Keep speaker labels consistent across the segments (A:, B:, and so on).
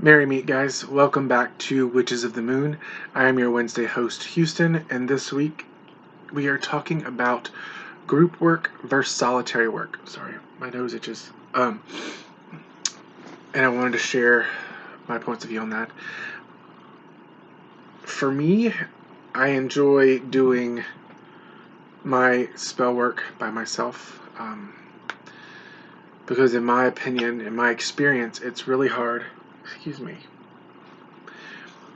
A: Merry meet, guys. Welcome back to Witches of the Moon. I am your Wednesday host, Houston, and this week we are talking about group work versus solitary work. Sorry, my nose itches. And I wanted to share my points of view on that. For me, I enjoy doing my spell work by myself. Because in my opinion, in my experience, it's really hard.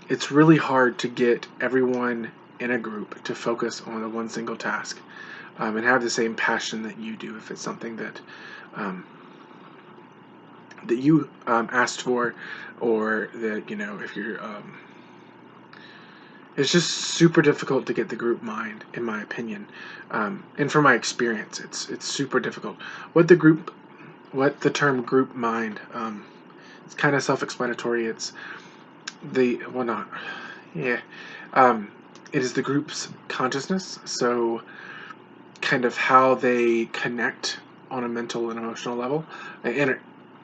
A: It's really hard to get everyone in a group to focus on the one single task and have the same passion that you do if it's something that that you asked for, or that if you're it's just super difficult to get the group mind, in my opinion, and from my experience, it's super difficult. What the term group mind, it's kind of self-explanatory. It's the well not yeah it is the group's consciousness, so kind of how they connect on a mental and emotional level, and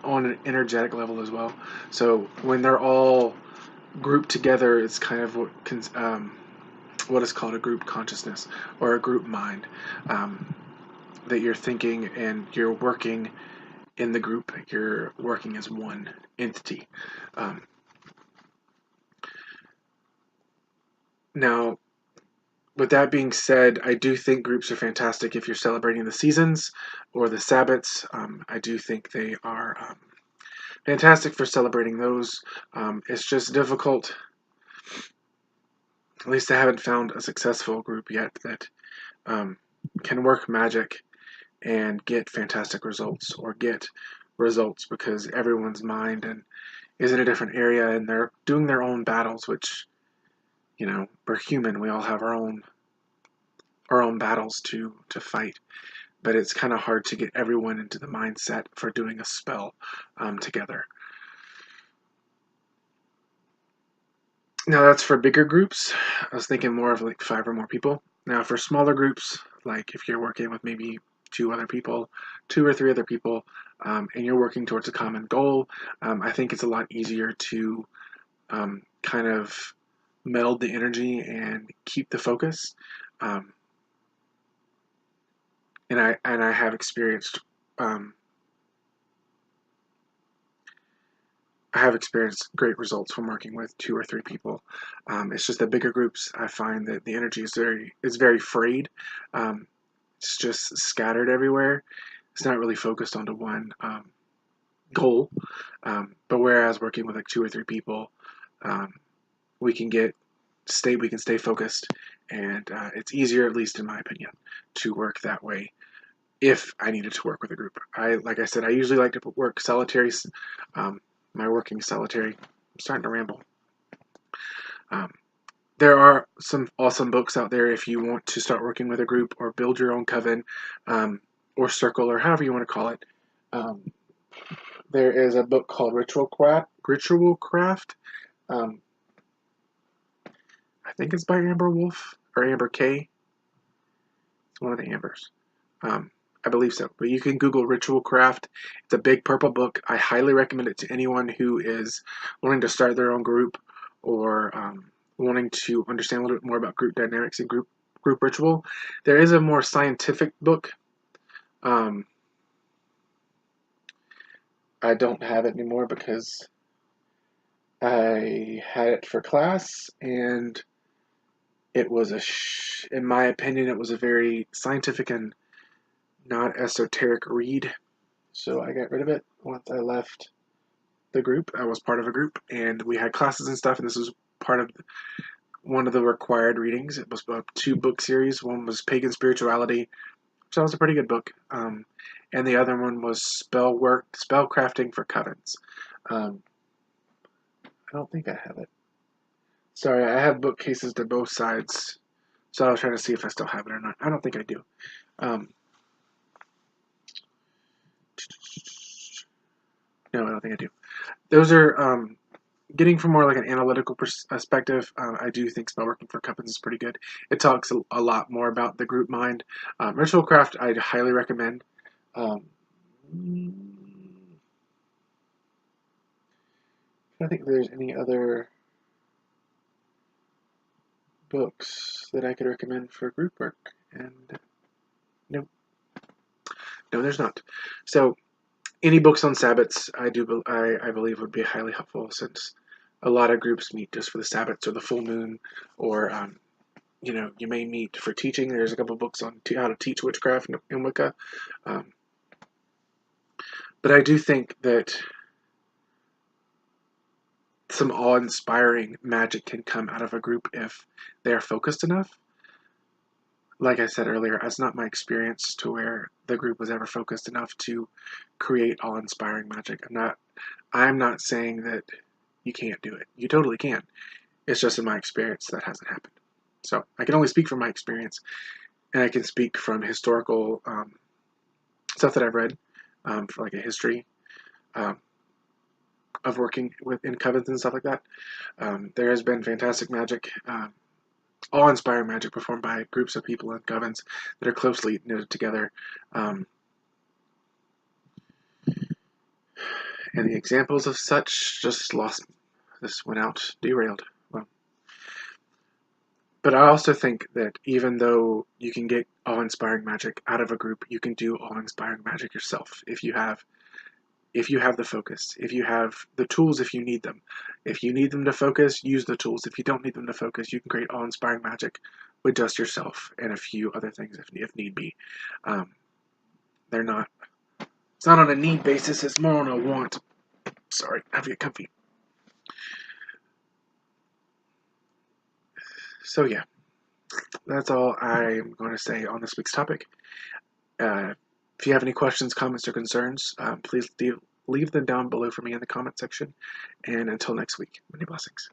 A: on an energetic level as well. So when they're all grouped together, it's kind of what is called a group consciousness or a group mind, that you're thinking and you're working in the group. You're working as one entity. Now, with that being said, I do think groups are fantastic if you're celebrating the seasons or the Sabbats. I do think they are fantastic for celebrating those. It's just difficult. At least I haven't found a successful group yet that can work magic and get fantastic results, or get results because everyone's mind and is in a different area and they're doing their own battles, which, we're human. We all have our own battles to fight, but it's kind of hard to get everyone into the mindset for doing a spell together. Now that's for bigger groups. I was thinking more of like 5 or more people. Now for smaller groups, like if you're working with maybe 2 or 3 other people, and you're working towards a common goal, I think it's a lot easier to kind of meld the energy and keep the focus. And I have experienced great results from working with 2 or 3 people. It's just that bigger groups, I find that the energy is very frayed. It's just scattered everywhere. It's not really focused onto one goal. But whereas working with like 2 or 3 people, we can stay focused, and it's easier, at least in my opinion, to work that way. If I needed to work with a group, like I said, I usually like to work solitary. My working solitary. I'm starting to ramble. There are some awesome books out there if you want to start working with a group or build your own coven, or circle, or however you want to call it. There is a book called Ritual Craft. I think it's by Amber Wolf or Amber K. It's one of the Ambers. I believe so. But you can Google Ritual Craft. It's a big purple book. I highly recommend it to anyone who is wanting to start their own group, or wanting to understand a little bit more about group dynamics and group ritual. There is a more scientific book. I don't have it anymore because I had it for class, and it was in my opinion, it was a very scientific and not esoteric read. So I got rid of it once I left the group. I was part of a group, and we had classes and stuff, and this was part of one of the required readings. It was a 2-book series. One was Pagan Spirituality, which was a pretty good book, and the other one was Spell Crafting for Covens. I don't think I have it. Sorry, I have bookcases to both sides, so I was trying to see if I still have it or not. I don't think I do. No, I don't think I do. Those are getting from more like an analytical perspective. I do think Spellworking for Covens is pretty good. It talks a lot more about the group mind. Ritual Craft, I'd highly recommend. I think there's any other books that I could recommend for group work, and no, no, there's not. So, any books on Sabbats, I believe would be highly helpful, since a lot of groups meet just for the Sabbats or the full moon, or you may meet for teaching. There's a couple books on how to teach witchcraft in Wicca, um, but I do think that some awe-inspiring magic can come out of a group if they are focused enough. Like I said earlier, it's not my experience to where the group was ever focused enough to create awe-inspiring magic. I'm not saying that you can't do it. You totally can. It's just in my experience that hasn't happened. So I can only speak from my experience, and I can speak from historical stuff that I've read, for like a history of working in covens and stuff like that. There has been fantastic magic, awe-inspiring magic performed by groups of people in covens that are closely knitted together. And the examples of such just lost. This went out derailed. Well, but I also think that even though you can get awe-inspiring magic out of a group, you can do awe-inspiring magic yourself if you have the focus, if you have the tools, if you need them. If you need them to focus, use the tools. If you don't need them to focus, you can create awe-inspiring magic with just yourself and a few other things if need be. They're not. It's not on a need basis. It's more on a want. Sorry, have you comfy. So yeah, that's all I'm going to say on this week's topic. If you have any questions, comments, or concerns, please leave them down below for me in the comment section. And until next week, many blessings.